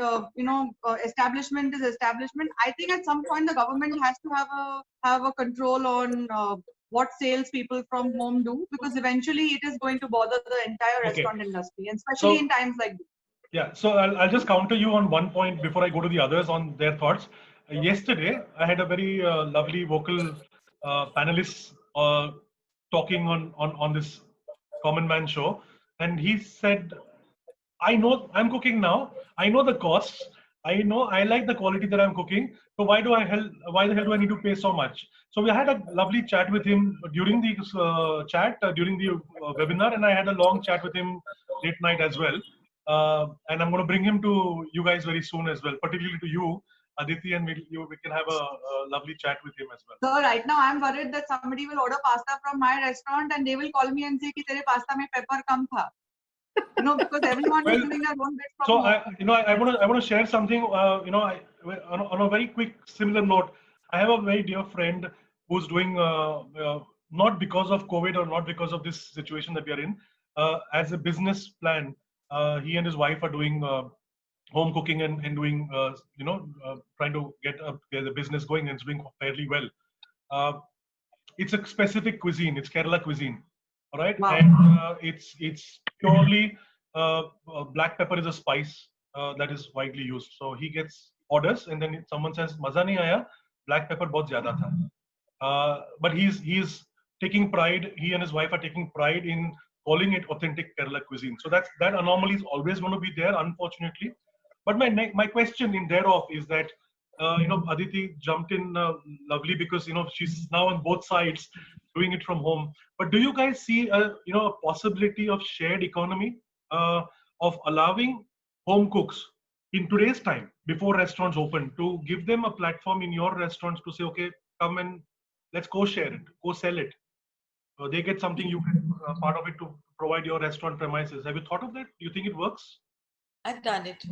establishment is establishment, I think at some point the government has to have a control on what sales people from home do, because eventually it is going to bother the entire restaurant industry, and especially in times like this. Yeah, so I'll just counter you on one point before I go to the others on their thoughts. Yesterday, I had a very lovely vocal panelist talking on this Common Man show, and he said, I know I'm cooking now. I know the costs. I know I like the quality that I'm cooking. So why the hell do I need to pay so much? So we had a lovely chat with him during the during the webinar, and I had a long chat with him late night as well. And I'm going to bring him to you guys very soon as well, particularly to you, Aditi, and we can have a lovely chat with him as well. So right now I'm worried that somebody will order pasta from my restaurant and they will call me and say कि तेरे pasta में pepper कम था. Because everyone is doing their own bit from so home. I want to share something. On a very quick similar note, I have a very dear friend who's doing not because of COVID or not because of this situation that we are in. As a business plan, he and his wife are doing home cooking and doing trying to get the business going, and it's doing fairly well. It's a specific cuisine. It's Kerala cuisine. All right, Wow. and it's purely black pepper is a spice that is widely used. So he gets orders, and then someone says maza nahi aaya, black pepper bahut zyada tha. But he's taking pride. He and his wife are taking pride in calling it authentic Kerala cuisine. So that anomaly is always going to be there, unfortunately. But my question in thereof is that Aditi jumped in lovely because she's now on both sides doing it from home. But do you guys see a possibility of shared economy of allowing home cooks in today's time before restaurants open to give them a platform in your restaurants to say, okay, come and let's go share it, go sell it. They get something, you get part of it to provide your restaurant premises. Have you thought of that? Do you think it works? I've done it.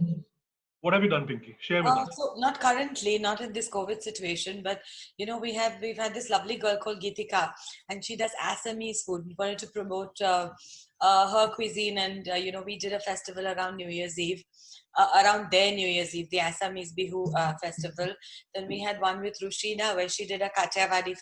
What have you done, Pinky? Share with us. So not currently, not in this COVID situation, but we've had this lovely girl called Geetika, and she does Assamese food. We wanted to promote her cuisine, and we did a festival around New Year's Eve, around their New Year's Eve, the Assamese Bihu festival. Then we had one with Rushina where she did a Kathiawadi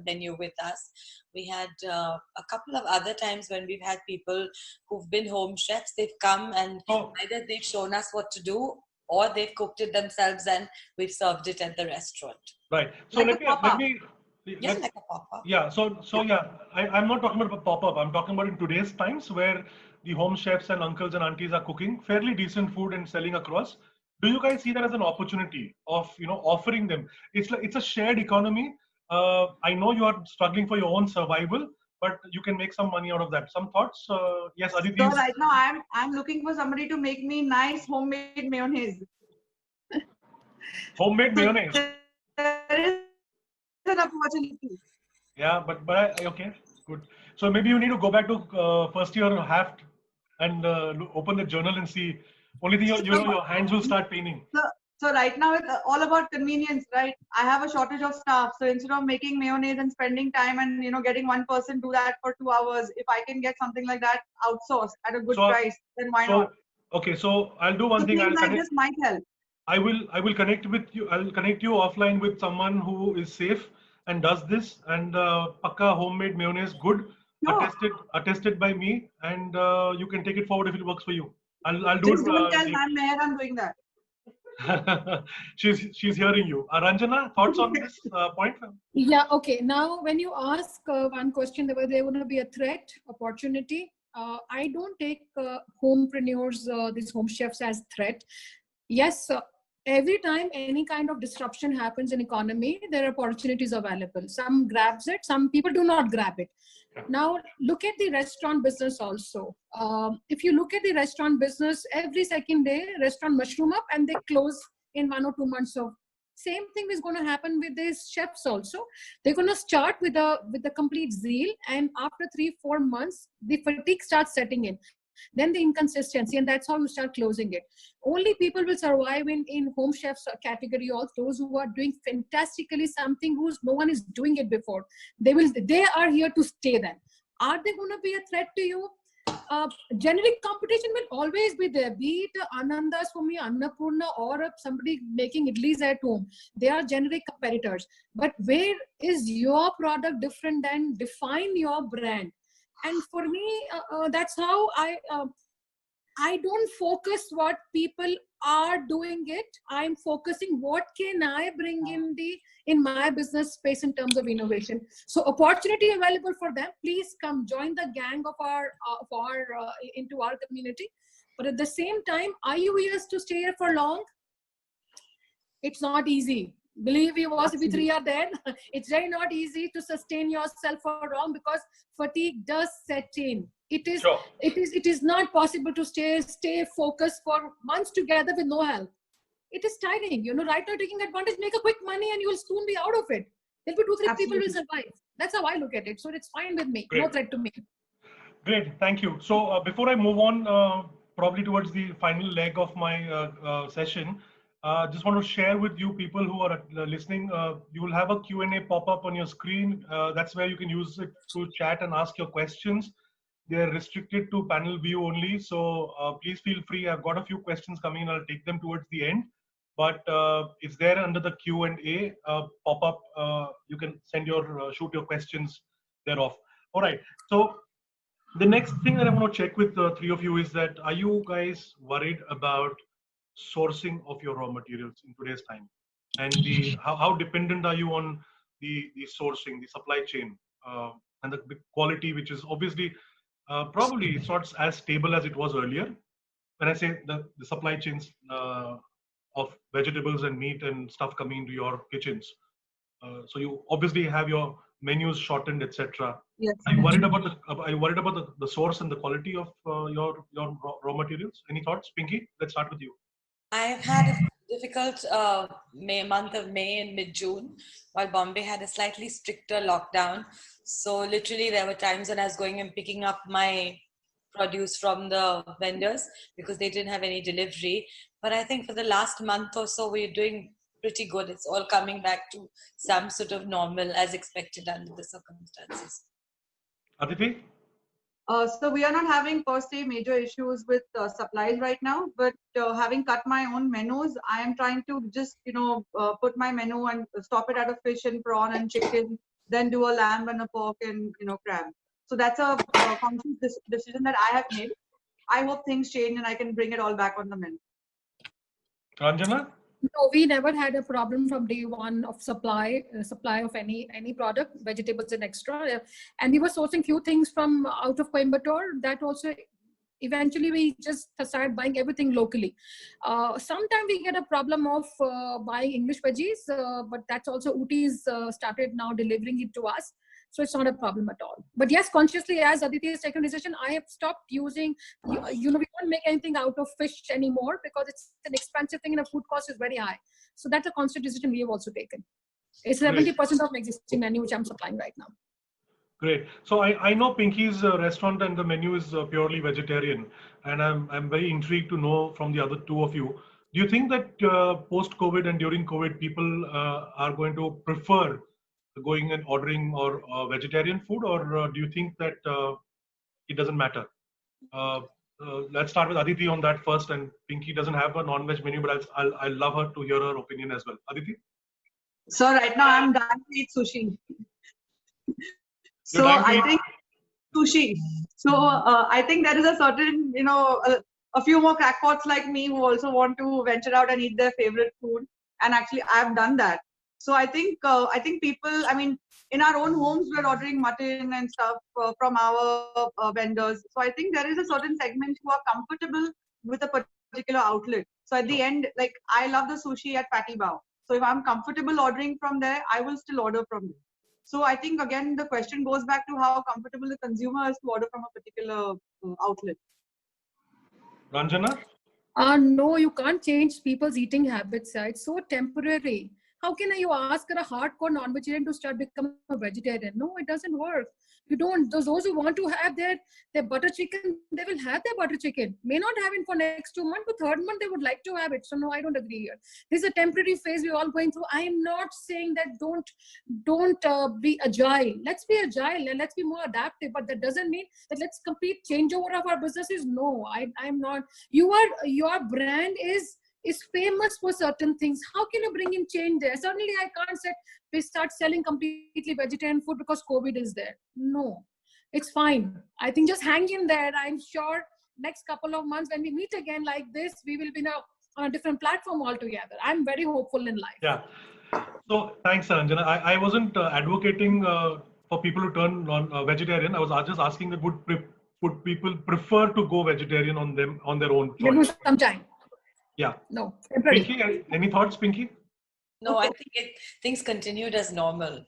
menu with us. We had a couple of other times when we've had people who've been home chefs. They've come and either they've shown us what to do, or they've cooked it themselves and we've served it at the restaurant. Right. So Like let me. Yeah, like a pop-up. Yeah. So yeah, I'm not talking about a pop-up. I'm talking about in today's times where the home chefs and uncles and aunties are cooking fairly decent food and selling across. Do you guys see that as an opportunity of offering them? It's a shared economy. I know you are struggling for your own survival, but you can make some money out of that. Some thoughts? Yes, Aditi. So right now I'm looking for somebody to make me nice homemade mayonnaise. Homemade mayonnaise. There is an opportunity. Yeah, but okay, good. So maybe you need to go back to first year Haft and open the journal and see. Only thing your hands will start paining. So right now it's all about convenience, right? I have a shortage of staff, so instead of making mayonnaise and spending time and getting one person do that for 2 hours, if I can get something like that outsourced at a good price, then why not? Okay, so I'll do one thing. Things like this might help. I will connect with you. I'll connect you offline with someone who is safe and does this, and Pakka homemade mayonnaise, good, Sure. attested by me, and you can take it forward if it works for you. I'll do Just it. don't tell Ma'am Meher I'm doing that. she's hearing you. Ranjana, thoughts on this point? Yeah, okay. Now, when you ask one question, whether there would be a threat, opportunity, I don't take homepreneurs, these home chefs as threat. Yes, every time any kind of disruption happens in economy, there are opportunities available. Some grabs it, some people do not grab it. Now, look at the restaurant business also. If you look at the restaurant business, every second day, restaurant mushroom up and they close in 1 or 2 months of Same thing is going to happen with these chefs also. They're going to start with the complete zeal, and after 3-4 months, the fatigue starts setting in. Then the inconsistency, and that's how you start closing it. Only people will survive in home chefs category, all those who are doing fantastically something who's no one is doing it before. They are here to stay. Then are they going to be a threat to you? Generic competition will always be there, be it Ananda's for me, Annapurna, or somebody making idlis at home. They are generic competitors. But where is your product different? Than define your brand. And for me, that's how I don't focus what people are doing it. I'm focusing what can I bring in my business space in terms of innovation. So opportunity available for them. Please come join the gang of our into our community. But at the same time, are you here to stay here for long? It's not easy. Believe me, if we three are there, it's very not easy to sustain yourself for long, because fatigue does set in. It is not possible to stay focused for months together with no help. It is tiring. Right now taking advantage, make a quick money, and you will soon be out of it. There'll be 2-3 people will survive. That's how I look at it. So it's fine with me. Great. No threat to me. Great, thank you. So before I move on, probably towards the final leg of my session, just want to share with you people who are listening, you will have a Q&A pop up on your screen. That's where you can use it to chat and ask your questions. They're restricted to panel view only. So please feel free. I've got a few questions coming in. I'll take them towards the end. But it's there under the Q&A pop up. You can send shoot your questions thereof. All right. So the next thing that I want to check with the three of you is that, are you guys worried about sourcing of your raw materials in today's time, and how dependent are you on the sourcing, the supply chain, and the quality, which is obviously probably it's not as stable as it was earlier. When I say the supply chains of vegetables and meat and stuff coming into your kitchens, so you obviously have your menus shortened, etc. Yes. Are you worried about the source and the quality of your raw materials? Any thoughts, Pinky? Let's start with you. I've had a difficult month of May and mid-June, while Bombay had a slightly stricter lockdown. So literally there were times when I was going and picking up my produce from the vendors because they didn't have any delivery. But I think for the last month or so, we're doing pretty good. It's all coming back to some sort of normal as expected under the circumstances. Aditi? So we are not having per se major issues with supplies right now, but having cut my own menus, I am trying to just put my menu and stop it at a fish and prawn and chicken, then do a lamb and a pork and crab. So that's a conscious decision that I have made. I hope things change and I can bring it all back on the menu. Ranjana? No, we never had a problem from day one of supply of any product, vegetables and extra. And we were sourcing few things from out of Coimbatore. That also, eventually we just started buying everything locally. Sometimes we get a problem of buying English veggies, but that's also Uti's started now delivering it to us. So it's not a problem at all. But yes, consciously, as Aditi has taken a decision, I have stopped using, we don't make anything out of fish anymore because it's an expensive thing and the food cost is very high. So that's a conscious decision we have also taken. It's 70% of my existing menu, which I'm supplying right now. Great. So I know Pinky's restaurant and the menu is purely vegetarian. And I'm very intrigued to know from the other two of you. Do you think that post-COVID and during COVID, people are going to prefer going and ordering or vegetarian food, or do you think that it doesn't matter? Let's start with Aditi on that first, and Pinky doesn't have a non-veg menu, but I'll love her to hear her opinion as well. Aditi? So right now I'm dying to eat sushi. So I think sushi. So I think there is a certain, a few more crackpots like me who also want to venture out and eat their favorite food. And actually I've done that. So I think people, in our own homes, we're ordering mutton and stuff from our vendors. So I think there is a certain segment who are comfortable with a particular outlet. So at the end, like I love the sushi at Patty Bao. So if I'm comfortable ordering from there, I will still order from there. So I think again, the question goes back to how comfortable the consumer is to order from a particular outlet. Ranjana? No, you can't change people's eating habits. It's so temporary. How can you ask a hardcore non-vegetarian to start becoming a vegetarian? No, it doesn't work. You don't. Those who want to have their butter chicken, they will have their butter chicken. May not have it for next 2 months, but third month they would like to have it. So no, I don't agree here. This is a temporary phase we're all going through. I am not saying that don't be agile. Let's be agile and let's be more adaptive. But that doesn't mean that let's complete changeover of our businesses. No, I'm not. Your brand is famous for certain things. How can you bring in change there? Suddenly I can't say we start selling completely vegetarian food because COVID is there. No, it's fine. I think just hang in there. I'm sure next couple of months when we meet again like this, we will be on a different platform altogether. I'm very hopeful in life. Yeah. So thanks, Anjana. I wasn't advocating for people to turn vegetarian. I was just asking that would people prefer to go vegetarian on their own choice? Some time. Yeah. No. Pinky, any thoughts, Pinky? No, I think things continued as normal.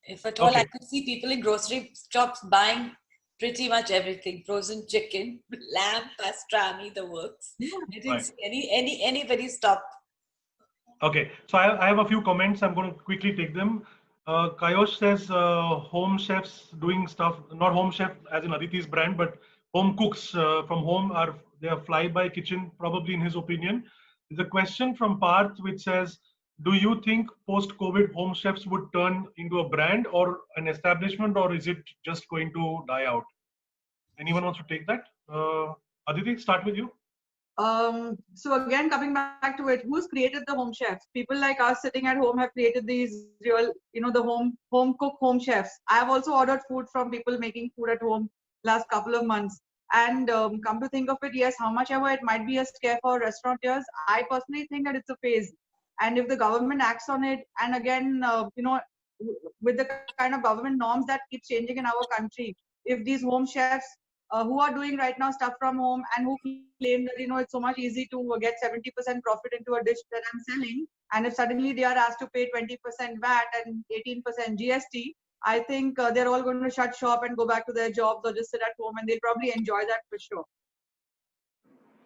If at all, Okay. I could see people in grocery shops buying pretty much everything: frozen chicken, lamb, pastrami, the works. I didn't Right. see anybody stop. Okay, so I have a few comments. I'm going to quickly take them. Kayosh says home chefs doing stuff, not home chef as in Aditi's brand, but home cooks from home they are fly-by kitchen, probably in his opinion. There's a question from Parth which says, do you think post-COVID home chefs would turn into a brand or an establishment, or is it just going to die out? Anyone wants to take that? Aditi, start with you. So again, coming back to it, who's created the home chefs? People like us sitting at home have created these real, the home cook home chefs. I have also ordered food from people making food at home last couple of months. And come to think of it, yes, how much ever it might be a scare for restaurateurs, I personally think that it's a phase. And if the government acts on it, and again, with the kind of government norms that keep changing in our country, if these home chefs who are doing right now stuff from home and who claim that it's so much easy to get 70% profit into a dish that I'm selling, and if suddenly they are asked to pay 20% VAT and 18% GST, I think they're all going to shut shop and go back to their jobs or just sit at home, and they'll probably enjoy that for sure.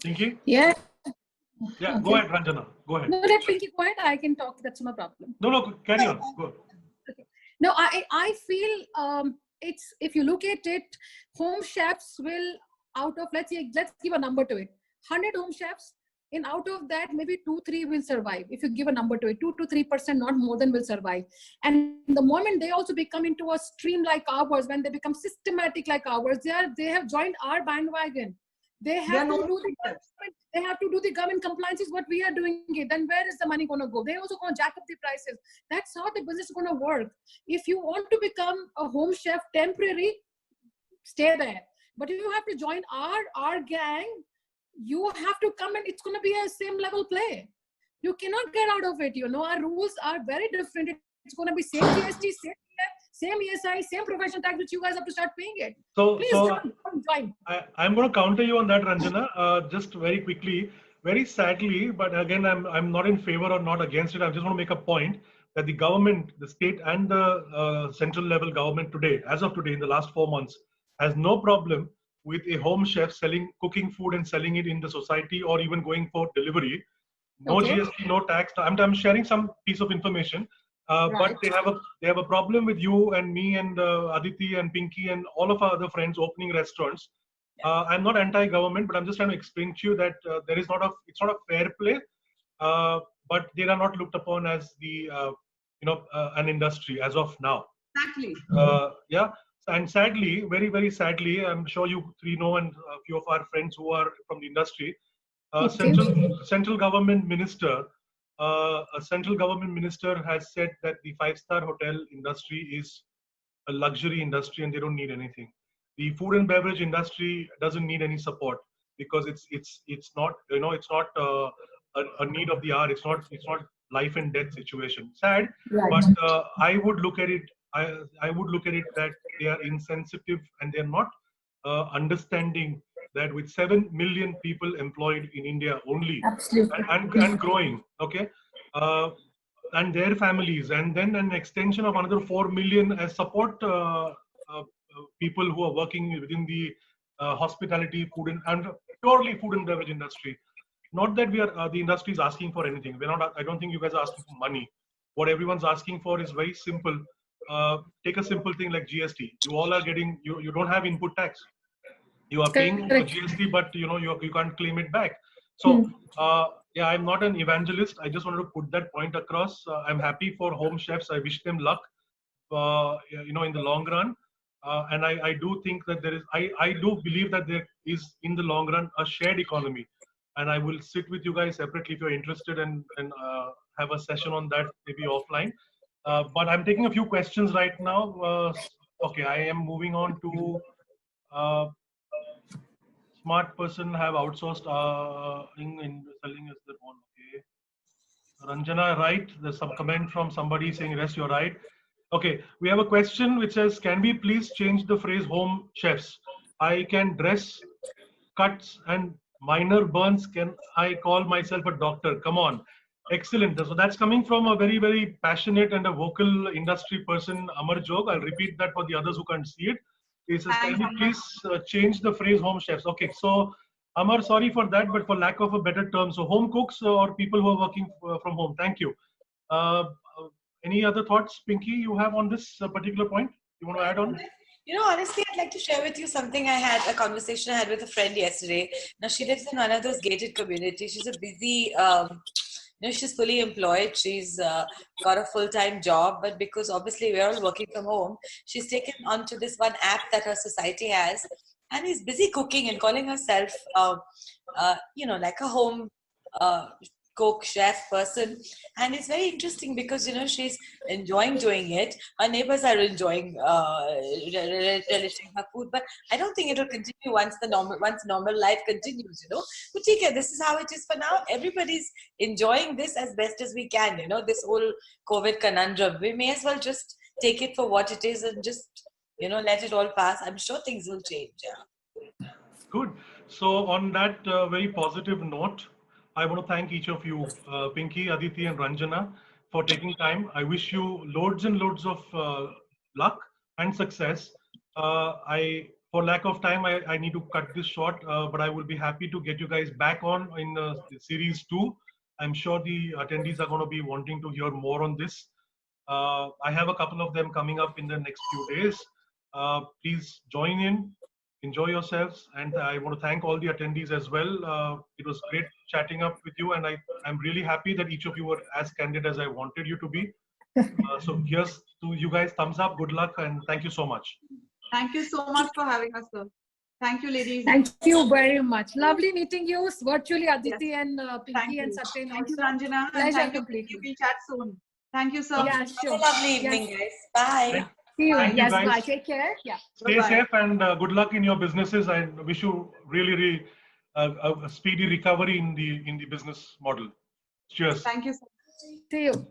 Pinky? Yeah. Yeah, Okay. Go ahead, Ranjana. Go ahead. No, let Pinky go ahead. I can talk. That's no problem. No, carry on. Go. Okay. No, I feel it's, if you look at it, home chefs will, out of, let's give a number to it, 100 home chefs, and out of that maybe 2-3 will survive. If you give a number to it, 2 to 3%, not more than, will survive. And the moment they also become into a stream like ours, when they become systematic like ours, they have joined our bandwagon. They have to do the government compliances what we are doing it. Then where is the money going to go? They're also going to jack up the prices. That's how the business is going to work. If you want to become a home chef temporary, stay there. But if you have to join our gang, you have to come, and it's going to be a same level play. You cannot get out of it. Our rules are very different. It's going to be same GST, same ESI, same professional tax, which you guys have to start paying it. So, Please so join. I'm going to counter you on that, Ranjana. Just very quickly, very sadly, but again, I'm not in favor or not against it. I just want to make a point that the government, the state and the central level government today, as of today, in the last 4 months, has no problem with a home chef cooking food and selling it in the society, or even going for delivery. No Okay. GST, no tax. I'm sharing some piece of information. But Right. they have a problem with you and me and Aditi and Pinky and all of our other friends opening restaurants. I'm not anti-government, but I'm just trying to explain to you that it's not a fair play, but they are not looked upon as an industry as of now. Exactly. Yeah, and sadly, very very sadly, I'm sure you three know, and a few of our friends who are from the industry, Okay. central government minister. A central government minister has said that the five-star hotel industry is a luxury industry and they don't need anything. The food and beverage industry doesn't need any support because it's not a need of the hour. It's not life and death situation. Sad, Right. but I would look at it. I would look at it that they are insensitive and they're not understanding that with 7 million people employed in India only, Absolutely. and growing, okay, and their families, and then an extension of another 4 million as support people who are working within the hospitality, food and purely food and beverage industry. Not that we are the industry is asking for anything. We're not. I don't think you guys are asking for money. what everyone's asking for is very simple. Take a simple thing like GST. You all are getting, you don't have input tax. You are paying Correct. GST, but you can't claim it back. So yeah, I'm not an evangelist. I just wanted to put that point across. I'm happy for home chefs. I wish them luck, in the long run. And I do think that there is, I do believe that there is in the long run a shared economy. And I will sit with you guys separately if you're interested and have a session on that, maybe offline. But I'm taking a few questions right now. Okay, I am moving on to smart person have outsourced in selling is their own. Okay. Ranjana, right? There's some comment from somebody saying, yes, you're right. Okay, we have a question which says, can we please change the phrase home chefs? I can dress cuts and minor burns. Can I call myself a doctor? Come on. Excellent. So that's coming from a very, very passionate and a vocal industry person, Amar Jog. I'll repeat that for the others who can't see it. He says, can we please change the phrase home chefs? Okay, so Amar, sorry for that, but for lack of a better term, so home cooks or people who are working from home. Thank you. Any other thoughts, Pinky, you have on this particular point? You want to add on? You know, honestly, I'd like to share with you something a conversation I had with a friend yesterday. Now, she lives in one of those gated communities. She's a busy, she's fully employed. She's got a full-time job, but because obviously we're all working from home, she's taken onto this one app that her society has and is busy cooking and calling herself, like a home cook, chef person. And it's very interesting because, she's enjoying doing it. Her neighbors are enjoying relishing her food, but I don't think it will continue once normal life continues, But okay, this is how it is for now. Everybody's enjoying this as best as we can, this whole COVID conundrum. We may as well just take it for what it is and just, let it all pass. I'm sure things will change. Yeah. Good. So on that very positive note, I want to thank each of you, Pinky, Aditi, and Ranjana, for taking time. I wish you loads and loads of luck and success. For lack of time, I need to cut this short, but I will be happy to get you guys back on in series 2. I'm sure the attendees are going to be wanting to hear more on this. I have a couple of them coming up in the next few days. Please join in. Enjoy yourselves, and I want to thank all the attendees as well. It was great chatting up with you, and I'm really happy that each of you were as candid as I wanted you to be. So here's to you guys, thumbs up, good luck, and thank you so much. Thank you so much for having us, sir. Thank you, ladies. Thank you very much. Lovely meeting you virtually, Aditi, Yes. and Pinky and Satyan. Thank you, also. Ranjana. And Pleasure thank you. completely. We'll chat soon. Thank you, sir. Yeah, Have sure. a lovely evening, guys. Bye. See you. Thank you, Yes, guys. bye. Take care. Yeah. Stay Bye-bye. safe and good luck in your businesses. I wish you really a speedy recovery in the business model. Cheers. Thank you, sir. See you.